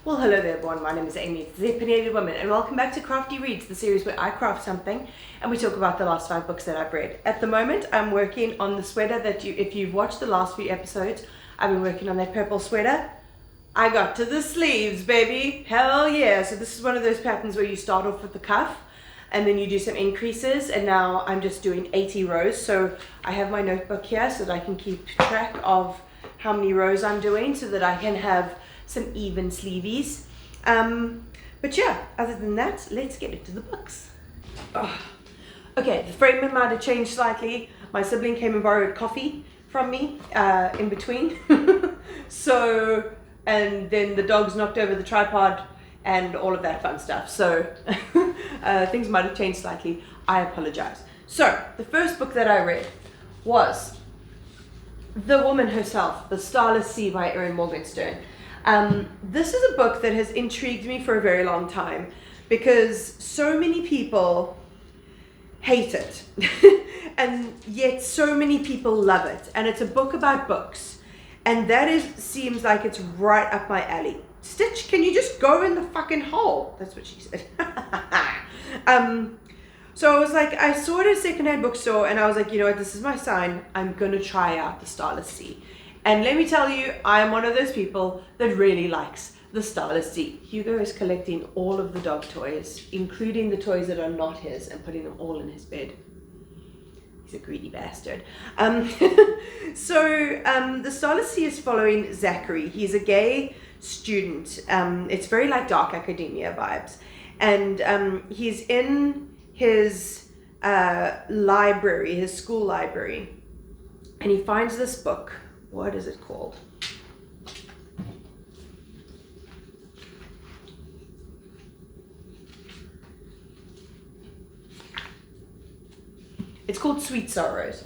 Well, hello there everyone, my name is Amy, the Opinionated Woman, and welcome back to Crafty Reads, the series where I craft something and we talk about the last 5 books that I've read. At the moment, I'm working on the sweater that if you've watched the last few episodes, I've been working on that purple sweater. I got to the sleeves, baby, hell yeah. So this is one of those patterns where you start off with the cuff and then you do some increases, and now I'm just doing 80 rows. So I have my notebook here so that I can keep track of how many rows I'm doing so that I can have some even sleeveys. But yeah, other than that, let's get into the books. Okay, the framing might have changed slightly. My sibling came and borrowed Kofi from me in between. So, and then the dogs knocked over the tripod and all of that fun stuff. So things might have changed slightly. I apologize. So the first book that I read was The Woman Herself, The Starless Sea by Erin Morgenstern. This is a book that has intrigued me for a very long time because so many people hate it and yet so many people love it, and it's a book about books, and that seems like it's right up my alley. Stitch, can you just go in the fucking hole? That's what she said. So I was like, I saw it at a secondhand bookstore and I was like, you know what, this is my sign. I'm gonna try out the Starless Sea. And let me tell you, I am one of those people that really likes the Starless Sea. Hugo is collecting all of the dog toys, including the toys that are not his, and putting them all in his bed. He's a greedy bastard. The Starless Sea is following Zachary. He's a gay student. It's very like dark academia vibes. And he's in his library, his school library, and he finds this book. What is it called? It's called Sweet Sorrows.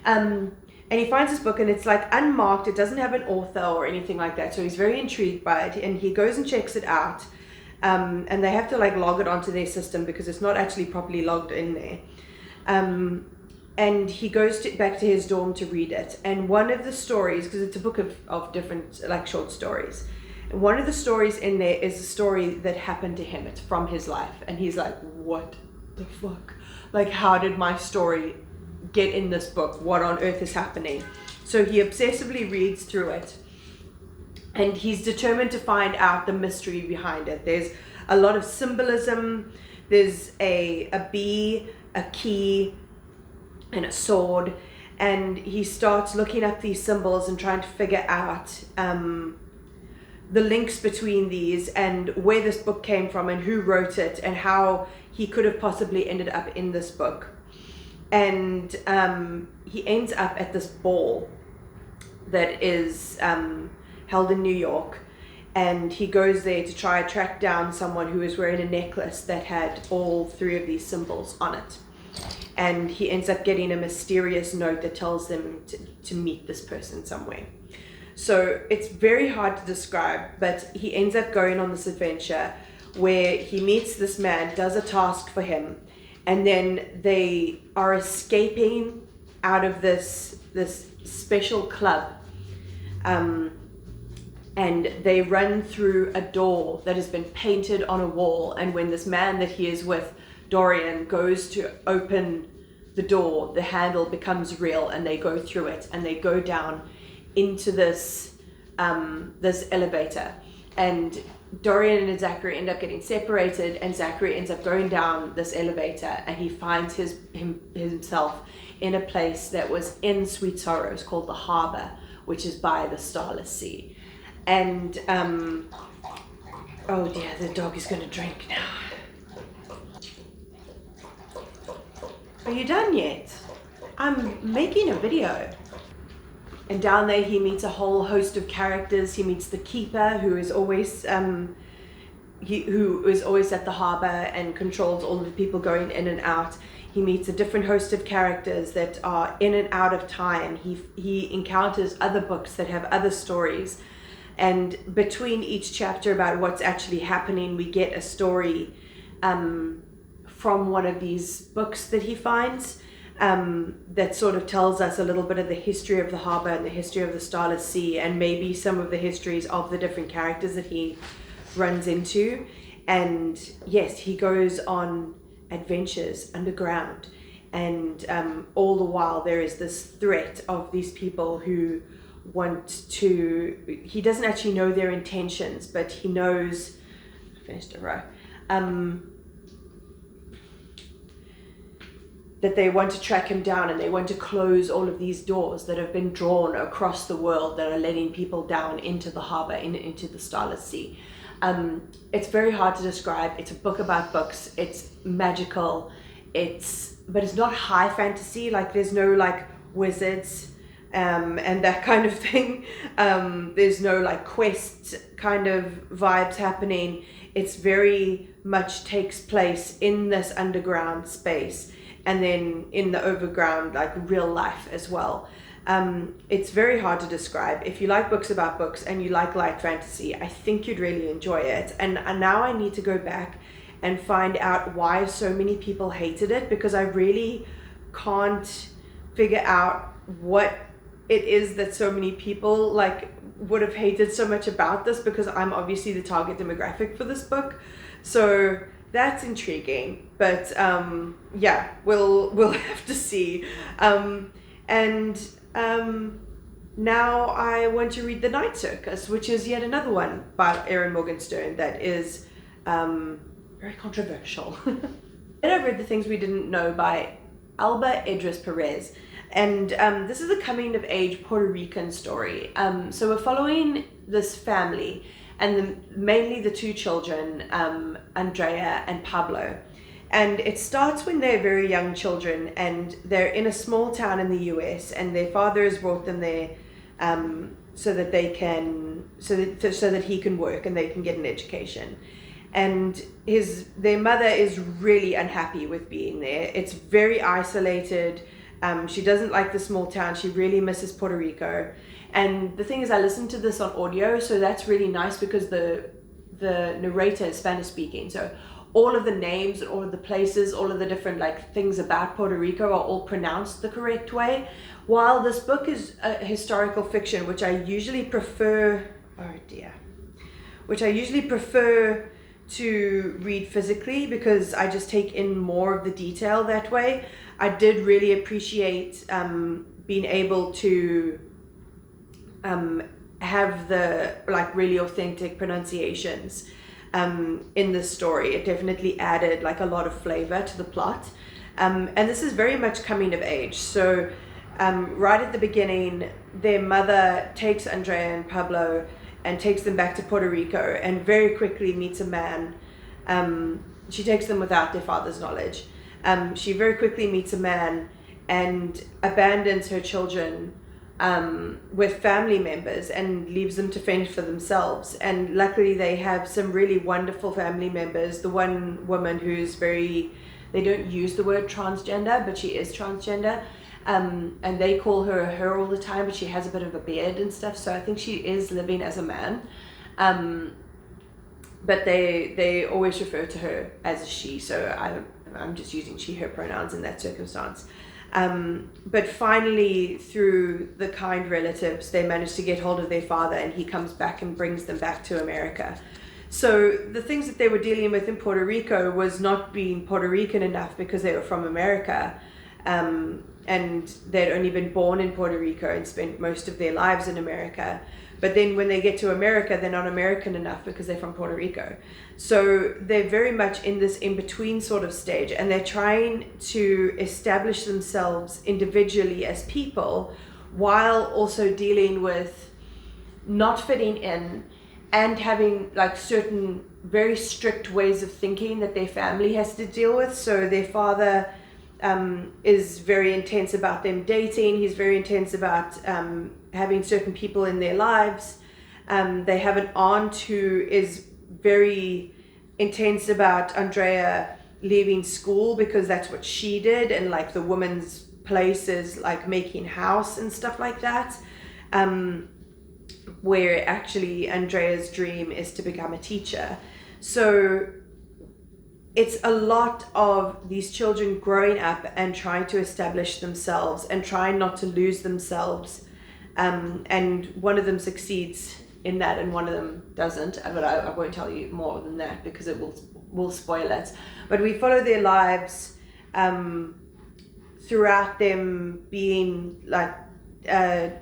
And he finds this book and it's like unmarked. It doesn't have an author or anything like that. So he's very intrigued by it, and he goes and checks it out. And they have to like log it onto their system because it's not actually properly logged in there. And he goes back to his dorm to read it. And one of the stories, because it's a book of different like short stories, and one of the stories in there is a story that happened to him. It's from his life. And he's like, what the fuck? Like, how did my story get in this book? What on earth is happening? So he obsessively reads through it. And he's determined to find out the mystery behind it. There's a lot of symbolism. There's a bee, a key, and a sword. And he starts looking up these symbols and trying to figure out the links between these and where this book came from and who wrote it and how he could have possibly ended up in this book. And he ends up at this ball that is held in New York, and he goes there to try to track down someone who is wearing a necklace that had all 3 of these symbols on it. And he ends up getting a mysterious note that tells them to meet this person somewhere. So it's very hard to describe, but he ends up going on this adventure where he meets this man, does a task for him, and then they are escaping out of this special club. And they run through a door that has been painted on a wall, and when this man that he is with, Dorian, goes to open the door, the handle becomes real and they go through it and they go down into this elevator, and Dorian and Zachary end up getting separated, and Zachary ends up going down this elevator and he finds himself in a place that was in Sweet Sorrows called the Harbor, which is by the Starless Sea. And oh dear, the dog is going to drink now. Are you done yet? I'm making a video. And down there he meets a whole host of characters. He meets the keeper, who is always at the harbor and controls all of the people going in and out. He meets a different host of characters that are in and out of time. He encounters other books that have other stories. And between each chapter about what's actually happening, we get a story from one of these books that he finds. That sort of tells us a little bit of the history of the harbor and the history of the Starless Sea, and maybe some of the histories of the different characters that he runs into. And yes, he goes on adventures underground, and all the while there is this threat of these people who want to, he doesn't actually know their intentions, but he knows, I finished it right, that they want to track him down, and they want to close all of these doors that have been drawn across the world that are letting people down into the harbor, into the Starless Sea. It's very hard to describe. It's a book about books. It's magical. But it's not high fantasy. Like, there's no like wizards and that kind of thing. There's no like quest kind of vibes happening. It's very much takes place in this underground space, and then in the overground, like real life as well. It's very hard to describe. If you like books about books and you like light fantasy, I think you'd really enjoy it. And now I need to go back and find out why so many people hated it, because I really can't figure out what it is that so many people like would have hated so much about this, because I'm obviously the target demographic for this book. So that's intriguing, but yeah, we'll have to see. Now I want to read The Night Circus, which is yet another one by Erin Morgenstern that is very controversial. Then I read The Things We Didn't Know by Elba Perez. And this is a coming of age Puerto Rican story. So we're following this family, and mainly the two children, Andrea and Pablo. And it starts when they're very young children, and they're in a small town in the US, and their father has brought them there so that he can work and they can get an education. And their mother is really unhappy with being there. It's very isolated. She doesn't like the small town. She really misses Puerto Rico. And the thing is, I listened to this on audio, so that's really nice, because the narrator is Spanish speaking. So all of the names, all of the places, all of the different like things about Puerto Rico are all pronounced the correct way. While this book is a historical fiction, which I usually prefer, to read physically, because I just take in more of the detail that way. I did really appreciate being able to have the like really authentic pronunciations in this story. It definitely added like a lot of flavor to the plot. And this is very much coming of age. So right at the beginning, their mother takes Andrea and Pablo and takes them back to Puerto Rico, and very quickly meets a man. She takes them without their father's knowledge. She very quickly meets a man and abandons her children with family members and leaves them to fend for themselves. And luckily they have some really wonderful family members. The one woman who's they don't use the word transgender, but she is transgender. And they call her all the time, but she has a bit of a beard and stuff, so I think she is living as a man. But they always refer to her as a she, so I'm just using she, her pronouns in that circumstance. But finally, through the kind relatives, they manage to get hold of their father, and he comes back and brings them back to America. So the things that they were dealing with in Puerto Rico was not being Puerto Rican enough, because they were from America. And they'd only been born in Puerto Rico and spent most of their lives in America. But then when they get to America, they're not American enough because they're from Puerto Rico. So they're very much in this in-between sort of stage, and they're trying to establish themselves individually as people, while also dealing with not fitting in and having like certain very strict ways of thinking that their family has to deal with. So their father is very intense about them dating. He's very intense about having certain people in their lives. They have an aunt who is very intense about Andrea leaving school, because that's what she did, and like the woman's place is like making house and stuff like that, where actually Andrea's dream is to become a teacher. So it's a lot of these children growing up and trying to establish themselves and trying not to lose themselves. And one of them succeeds in that, and one of them doesn't. But I won't tell you more than that because it will spoil it. But we follow their lives throughout them being like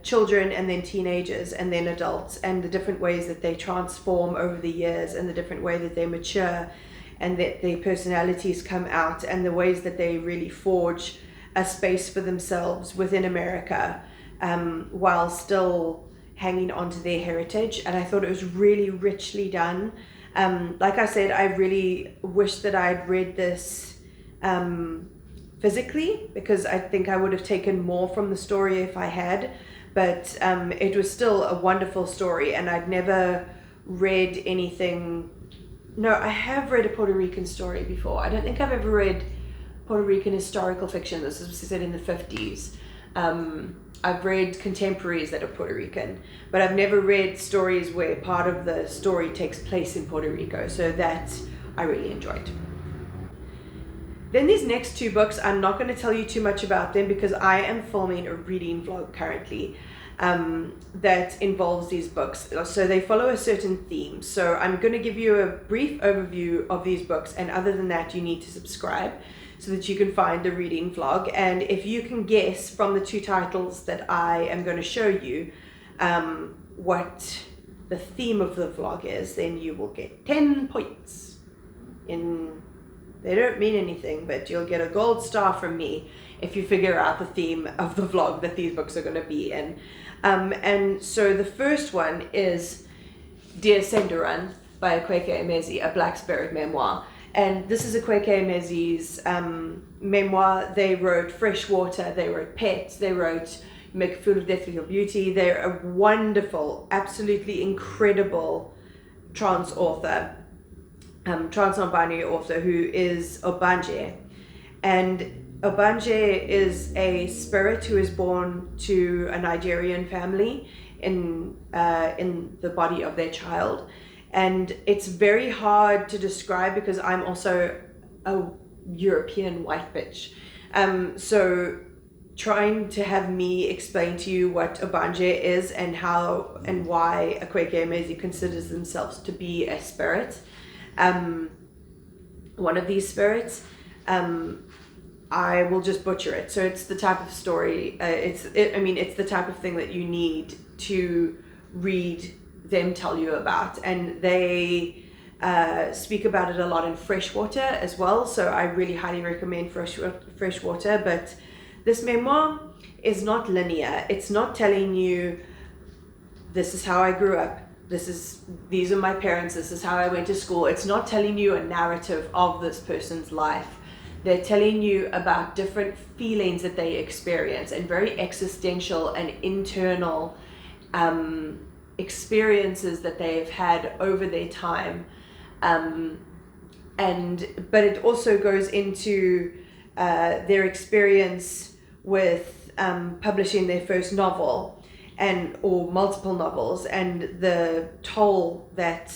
children and then teenagers and then adults, and the different ways that they transform over the years, and the different way that they mature, and that their personalities come out, and the ways that they really forge a space for themselves within America, while still hanging on to their heritage. And I thought it was really richly done. Like I said, I really wish that I'd read this physically, because I think I would have taken more from the story if I had, but it was still a wonderful story. And I'd never read anything. No, I have read a Puerto Rican story before. I don't think I've ever read Puerto Rican historical fiction. This was set in the 50s. I've read contemporaries that are Puerto Rican, but I've never read stories where part of the story takes place in Puerto Rico. So that I really enjoyed. Then these next two books, I'm not going to tell you too much about them because I am filming a reading vlog currently that involves these books. So they follow a certain theme. So I'm going to give you a brief overview of these books, and other than that, you need to subscribe so that you can find the reading vlog. And if you can guess from the two titles that I am going to show you what the theme of the vlog is, then you will get 10 points. They don't mean anything, but you'll get a gold star from me if you figure out the theme of the vlog that these books are going to be in. And so the first one is Dear Senthuran by Akwaeke Emezi, a Black Spirit memoir. And this is Akwaeke Emezi's memoir. They wrote Freshwater, they wrote Pets, they wrote Make a Fool of Death with Your Beauty. They're a wonderful, absolutely incredible trans author, trans non-binary author, who is Obanje. And Obanje is a spirit who is born to a Nigerian family in the body of their child. And it's very hard to describe because I'm also a European white bitch. So trying to have me explain to you what Obanje is and how and why Akwaeke Emezi considers themselves to be a spirit, one of these spirits, I will just butcher it. So it's the type of story, it's the type of thing that you need to read them tell you about. And they speak about it a lot in Freshwater as well. So I really highly recommend Freshwater. But this memoir is not linear. It's not telling you, this is how I grew up, these are my parents, this is how I went to school. It's not telling you a narrative of this person's life. They're telling you about different feelings that they experience, and very existential and internal experiences that they've had over their time. But it also goes into their experience with publishing their first novel, or multiple novels, and the toll that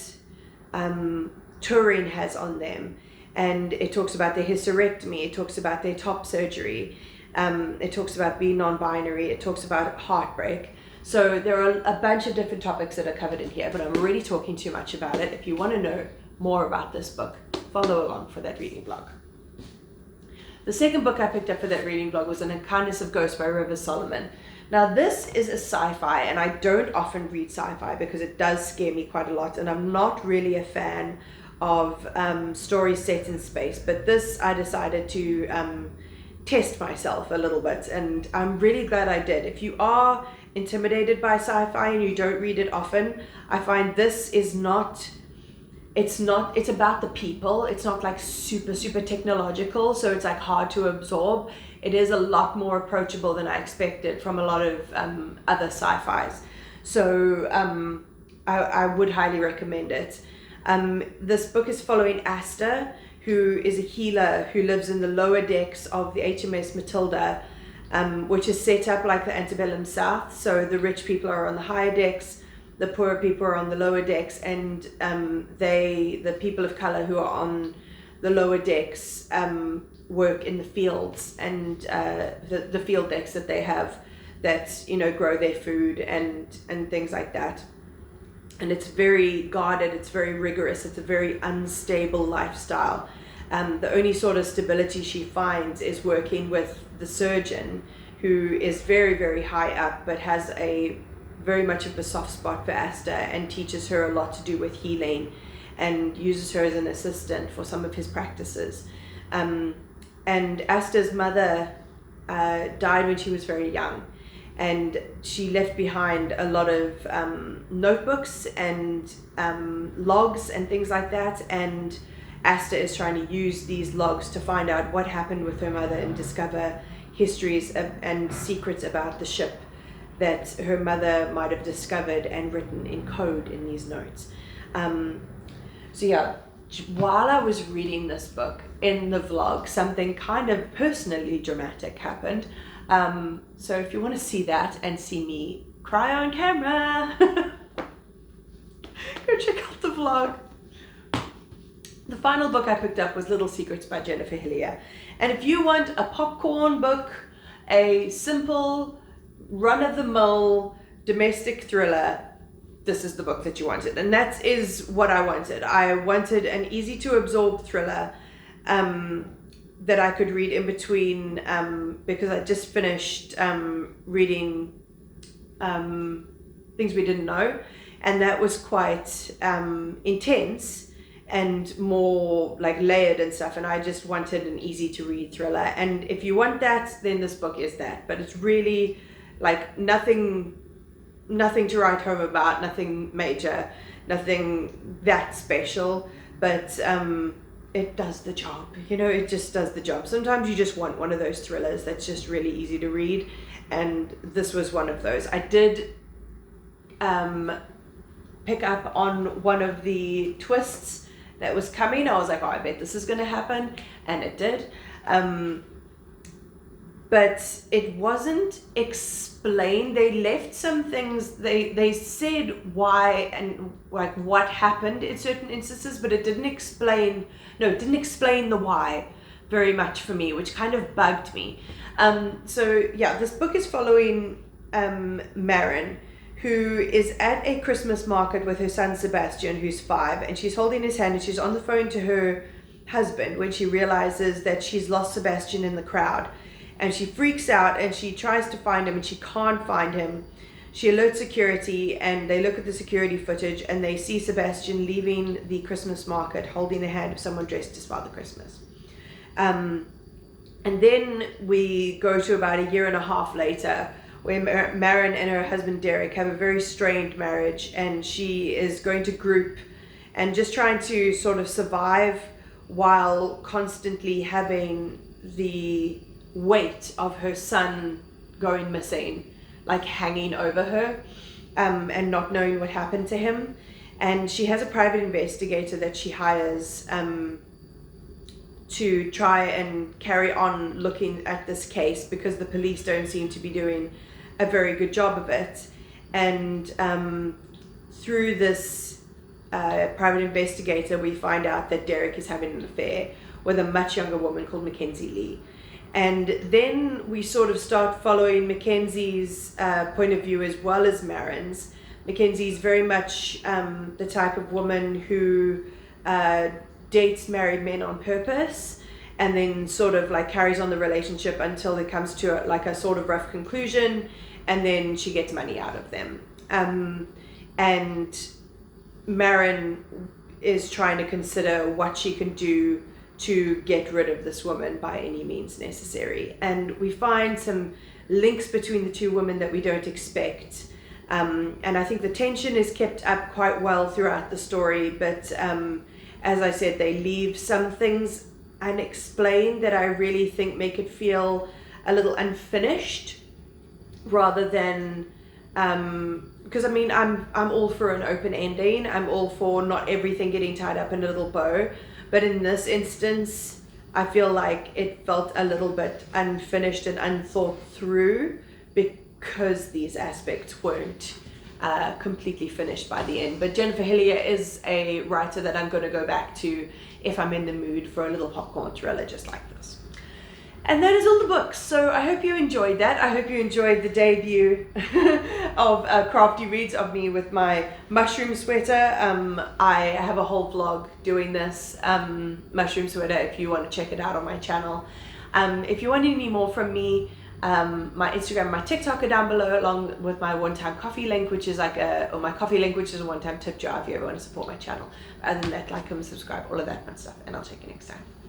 touring has on them. And it talks about their hysterectomy, it talks about their top surgery, it talks about being non-binary, it talks about heartbreak. So there are a bunch of different topics that are covered in here, but I'm already talking too much about it. If you want to know more about this book, follow along for that reading vlog. The second book I picked up for that reading vlog was An Unkindness of Ghosts by River Solomon. Now this is a sci-fi, and I don't often read sci-fi because it does scare me quite a lot, and I'm not really a fan of stories set in space. But this, I decided to test myself a little bit, and I'm really glad I did. If you are intimidated by sci-fi and you don't read it often, I find this is not, it's about the people. It's not like super technological, so it's like hard to absorb. It is a lot more approachable than I expected from a lot of other sci-fis. So I would highly recommend it. This book is following Asta, who is a healer who lives in the lower decks of the HMS Matilda, which is set up like the antebellum South. So the rich people are on the higher decks, the poorer people are on the lower decks, and the people of color who are on the lower decks work in the fields, and the field decks that they have that, you know, grow their food and things like that. and it's very guarded, it's very rigorous, it's a very unstable lifestyle. The only sort of stability she finds is working with the surgeon, who is very, very high up, but has a very much of a soft spot for Asta and teaches her a lot to do with healing and uses her as an assistant for some of his practices. And Asta's mother died when she was very young, and she left behind a lot of notebooks and logs and things like that, and Asta is trying to use these logs to find out what happened with her mother and discover histories and secrets about the ship that her mother might have discovered and written in code in these notes. So yeah, while I was reading this book in the vlog, something kind of personally dramatic happened. So if you want to see that and see me cry on camera, go check out the vlog. The final book I picked up was Little Secrets by Jennifer Hillier. And if you want a popcorn book, a simple, run-of-the-mill domestic thriller, this is the book that you wanted. And that is what I wanted. I wanted an easy-to-absorb thriller that I could read in between, because I just finished reading Things We Didn't Know, and that was quite intense and more like layered and stuff, and I just wanted an easy to read thriller. And if you want that, then this book is that, but it's really like nothing to write home about, nothing major, nothing that special, but it does the job, you know, it just does the job. Sometimes you just want one of those thrillers that's just really easy to read, and this was one of those. I did pick up on one of the twists that was coming. I was like, oh, I bet this is going to happen, and it did. But it wasn't explained. They left some things, they said why and like what happened in certain instances, but it didn't explain the why very much for me, which kind of bugged me. So yeah, this book is following Marin, who is at a Christmas market with her son Sebastian, who's 5, and she's holding his hand, and she's on the phone to her husband when she realizes that she's lost Sebastian in the crowd. And she freaks out and she tries to find him, and she can't find him. She alerts security, and they look at the security footage, and they see Sebastian leaving the Christmas market holding the hand of someone dressed as Father Christmas. And then we go to about a year and a half later, where Marin and her husband Derek have a very strained marriage, and she is going to group and just trying to sort of survive while constantly having the weight of her son going missing like hanging over her, and not knowing what happened to him. And she has a private investigator that she hires to try and carry on looking at this case, because the police don't seem to be doing a very good job of it. And through this private investigator, we find out that Derek is having an affair with a much younger woman called Mackenzie Lee. And then we sort of start following Mackenzie's point of view as well as Marin's. Mackenzie's very much the type of woman who dates married men on purpose, and then sort of like carries on the relationship until it comes to like a sort of rough conclusion, and then she gets money out of them. And Marin is trying to consider what she can do to get rid of this woman by any means necessary. And we find some links between the two women that we don't expect. And I think the tension is kept up quite well throughout the story, but as I said, they leave some things unexplained that I really think make it feel a little unfinished, rather than because I mean, I'm all for an open ending. I'm all for not everything getting tied up in a little bow, but in this instance I feel like it felt a little bit unfinished and unthought through, because these aspects weren't completely finished by the end. But Jennifer Hillier is a writer that I'm going to go back to if I'm in the mood for a little popcorn thriller just like this. And that is all the books. So I hope you enjoyed that. I hope you enjoyed the debut of Crafty Reads of me with my mushroom sweater. I have a whole vlog doing this mushroom sweater if you want to check it out on my channel. If you want any more from me, my Instagram, my TikTok are down below, along with my one-time coffee link, which is like or my coffee link, which is a one-time tip jar if you ever want to support my channel. Other than that, like, comment, subscribe, all of that fun stuff, and I'll check you next time.